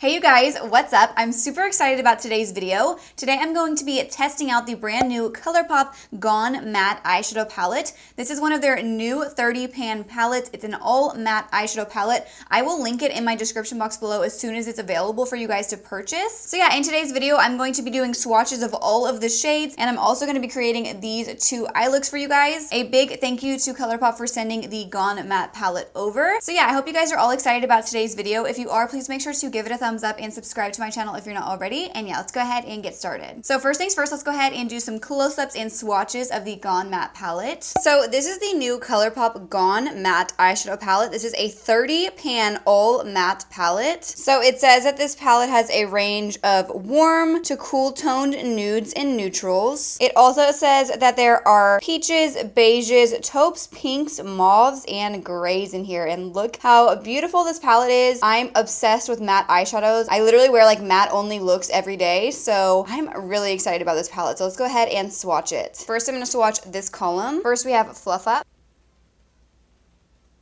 Hey you guys, what's up? I'm super excited about today's video. Today I'm going to be testing out the brand new Colourpop Gone Matte Eyeshadow Palette. This is one of their new 30 pan palettes. It's an all matte eyeshadow palette. I will link it in my description box below as soon as it's available for you guys to purchase. So yeah, in today's video, I'm going to be doing swatches of all of the shades, and I'm also going to be creating these two eye looks for you guys. A big thank you to Colourpop for sending the Gone Matte palette over. So yeah, I hope you guys are all excited about today's video. If you are, please make sure to give it a thumbs up and subscribe to my channel if you're not already. And yeah, let's go ahead and get started. So first things first, let's go ahead and do some close-ups and swatches of the Gone Matte palette. So this is the new Colourpop Gone Matte eyeshadow palette. This is a 30 pan all matte palette. So it says that this palette has a range of warm to cool toned nudes and neutrals. It also says that there are peaches, beiges, taupes, pinks, mauves, and grays in here. And look how beautiful this palette is. I'm obsessed with matte eyeshadows. I literally wear like matte only looks every day, so I'm really excited about this palette. So let's go ahead and swatch it. First, I'm going to swatch this column. First, we have Fluff Up,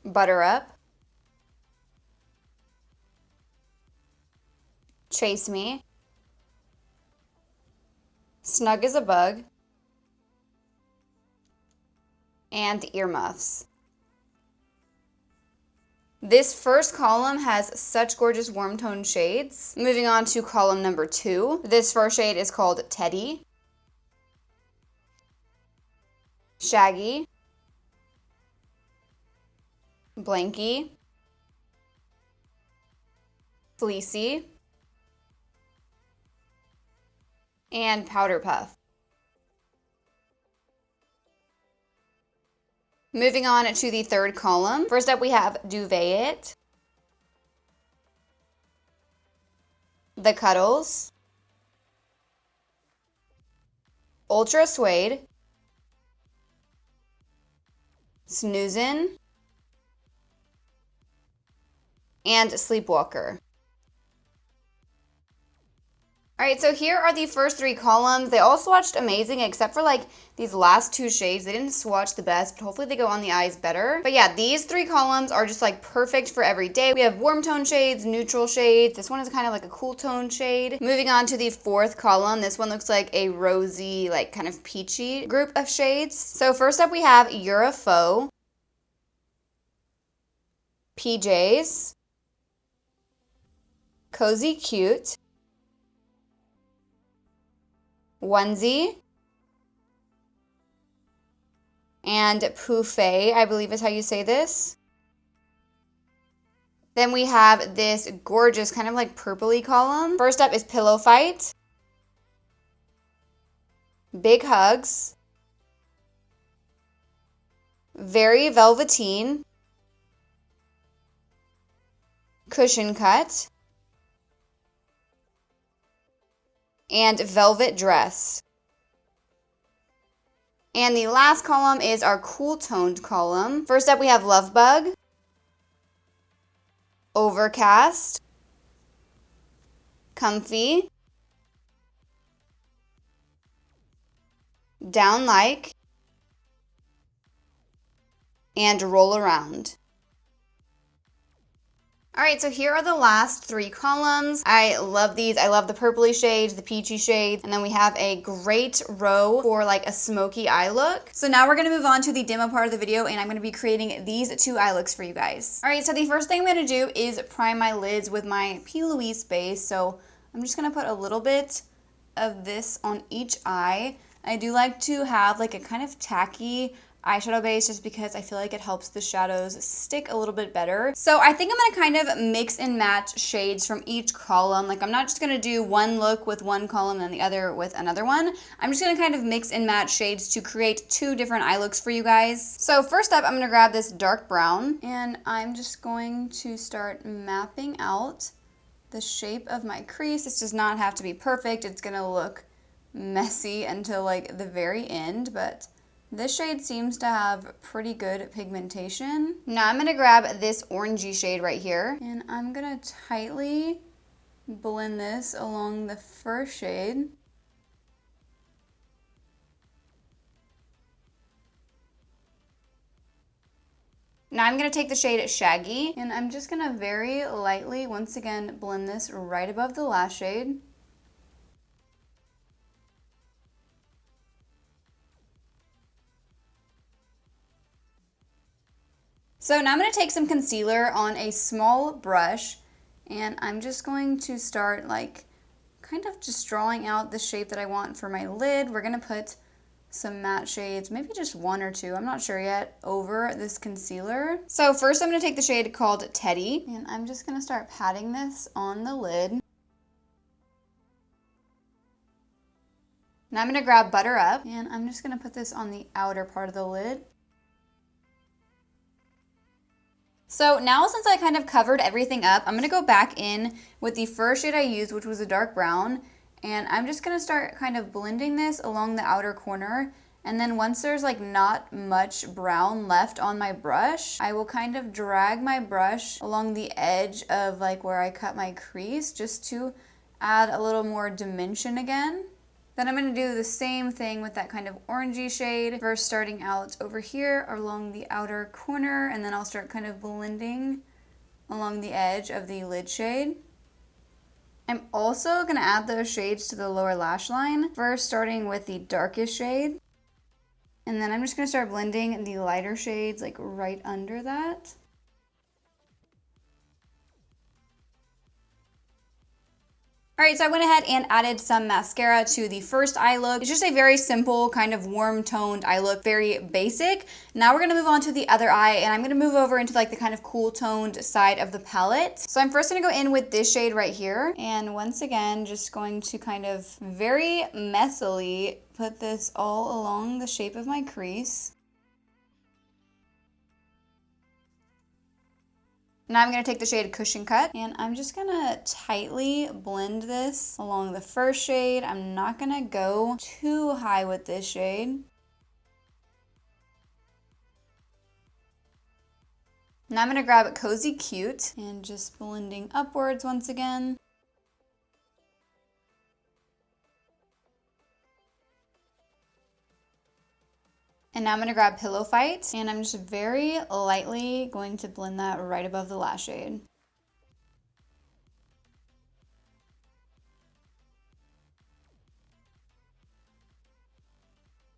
Butter Up, Chase Me, Snug as a Bug, and Earmuffs. This first column has such gorgeous warm tone shades. Moving on to column number 2. This first shade is called Teddy, Shaggy, Blanky, Fleecy, and Powder Puff. Moving on to the third column. First up, we have Duvet It, The Cuddles, Ultra Suede, Snoozin', and Sleepwalker. Alright, so here are the first 3 columns. They all swatched amazing except for like these last 2 shades. They didn't swatch the best, but hopefully they go on the eyes better. But yeah, these 3 columns are just like perfect for every day. We have warm tone shades, neutral shades. This one is kind of like a cool tone shade. Moving on to the 4th column. This one looks like a rosy, like kind of peachy group of shades. So first up we have You're a Foe, PJs, Cozy Cute, Onesie, and Pouffet, I believe is how you say this. Then we have this gorgeous kind of like purpley column. First up is Pillow Fight, Big Hugs, Very Velveteen, Cushion Cut, and Velvet Dress. And the last column is our cool toned column. First up we have Love Bug, Overcast, Comfy, Down Like, and Roll Around. Alright, so here are the last 3 columns. I love these. I love the purpley shades, the peachy shades, and then we have a great row for like a smoky eye look. So now we're going to move on to the demo part of the video, and I'm going to be creating these 2 eye looks for you guys. Alright, so the first thing I'm going to do is prime my lids with my P. Louise base. So I'm just going to put a little bit of this on each eye. I do like to have like a kind of tacky eyeshadow base just because I feel like it helps the shadows stick a little bit better. So I think I'm going to kind of mix and match shades from each column. Like I'm not just going to do one look with one column and the other with another one. I'm just going to kind of mix and match shades to create 2 different eye looks for you guys. So first up, I'm going to grab this dark brown and I'm just going to start mapping out the shape of my crease. This does not have to be perfect. It's going to look messy until like the very end, but this shade seems to have pretty good pigmentation. Now I'm going to grab this orangey shade right here, and I'm going to tightly blend this along the first shade. Now I'm going to take the shade Shaggy, and I'm just going to very lightly, once again, blend this right above the lash shade. So now I'm going to take some concealer on a small brush, and I'm just going to start like kind of just drawing out the shape that I want for my lid. We're going to put some matte shades, maybe just one or two, I'm not sure yet, over this concealer. So first I'm going to take the shade called Teddy, and I'm just going to start patting this on the lid. Now I'm going to grab Butter Up, and I'm just going to put this on the outer part of the lid. So now, since I kind of covered everything up, I'm going to go back in with the first shade I used, which was a dark brown, and I'm just going to start kind of blending this along the outer corner. And then once there's like not much brown left on my brush, I will kind of drag my brush along the edge of like where I cut my crease, just to add a little more dimension again. Then I'm going to do the same thing with that kind of orangey shade, first starting out over here along the outer corner, and then I'll start kind of blending along the edge of the lid shade. I'm also going to add those shades to the lower lash line, first starting with the darkest shade, and then I'm just going to start blending the lighter shades like right under that. Alright, so I went ahead and added some mascara to the first eye look. It's just a very simple, kind of warm toned eye look, very basic. Now we're going to move on to the other eye, and I'm going to move over into like the kind of cool toned side of the palette. So I'm first going to go in with this shade right here, and once again, just going to kind of very messily put this all along the shape of my crease. Now I'm going to take the shade Cushion Cut, and I'm just going to tightly blend this along the first shade. I'm not going to go too high with this shade. Now I'm going to grab Cozy Cute and just blending upwards once again. And now I'm going to grab Pillow Fight, and I'm just very lightly going to blend that right above the lash shade.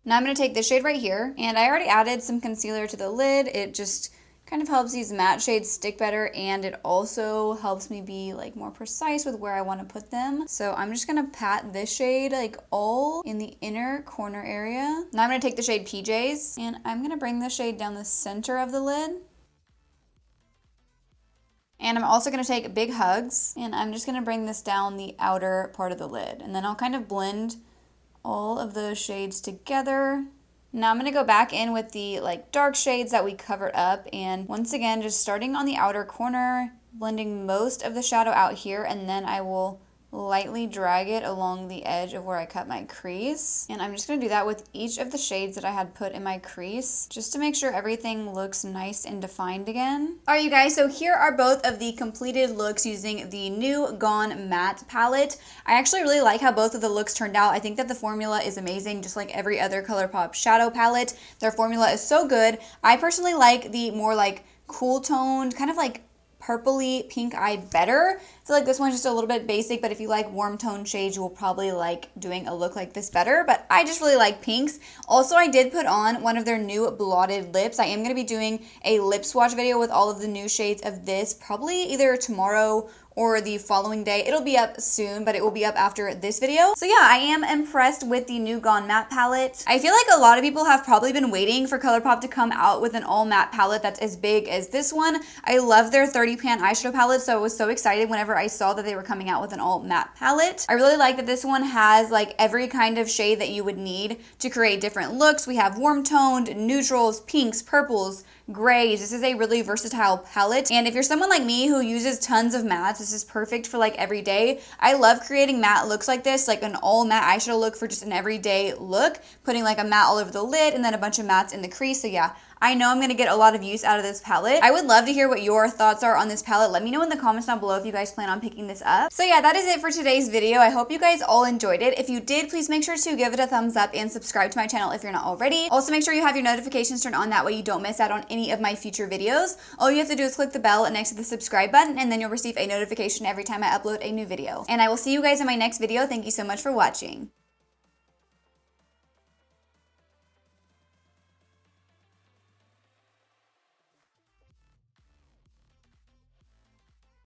Now I'm going to take this shade right here, and I already added some concealer to the lid. It just kind of helps these matte shades stick better, and it also helps me be like more precise with where I want to put them. So I'm just going to pat this shade like all in the inner corner area. Now I'm going to take the shade PJs, and I'm going to bring the shade down the center of the lid. And I'm also going to take Big Hugs, and I'm just going to bring this down the outer part of the lid. And then I'll kind of blend all of those shades together. Now I'm going to go back in with the like dark shades that we covered up, and once again just starting on the outer corner, blending most of the shadow out here, and then I will lightly drag it along the edge of where I cut my crease. And I'm just going to do that with each of the shades that I had put in my crease, just to make sure everything looks nice and defined again. Alright you guys, so here are both of the completed looks using the new Gone Matte palette. I actually really like how both of the looks turned out. I think that the formula is amazing, just like every other Colourpop shadow palette. Their formula is so good. I personally like the more like cool toned, kind of like purpley pink eyed better. I feel like this one's just a little bit basic, but if you like warm tone shades, you will probably like doing a look like this better, but I just really like pinks. Also, I did put on one of their new blotted lips. I am going to be doing a lip swatch video with all of the new shades of this, probably either tomorrow or the following day. It'll be up soon, but it will be up after this video. So yeah, I am impressed with the new Gone Matte palette. I feel like a lot of people have probably been waiting for Colourpop to come out with an all matte palette that's as big as this one. I love their 30 pan eyeshadow palette, so I was so excited whenever I saw that they were coming out with an all matte palette. I really like that this one has like every kind of shade that you would need to create different looks. We have warm toned, neutrals, pinks, purples, grays. This is a really versatile palette, and if you're someone like me who uses tons of mattes, this is perfect for like every day. I love creating matte looks like this, like an all matte eyeshadow look for just an everyday look, putting like a matte all over the lid and then a bunch of mattes in the crease. So yeah, I know I'm going to get a lot of use out of this palette. I would love to hear what your thoughts are on this palette. Let me know in the comments down below if you guys plan on picking this up. So yeah, that is it for today's video. I hope you guys all enjoyed it. If you did, please make sure to give it a thumbs up and subscribe to my channel if you're not already. Also, make sure you have your notifications turned on. That way you don't miss out on any of my future videos. All you have to do is click the bell next to the subscribe button, and then you'll receive a notification every time I upload a new video. And I will see you guys in my next video. Thank you so much for watching.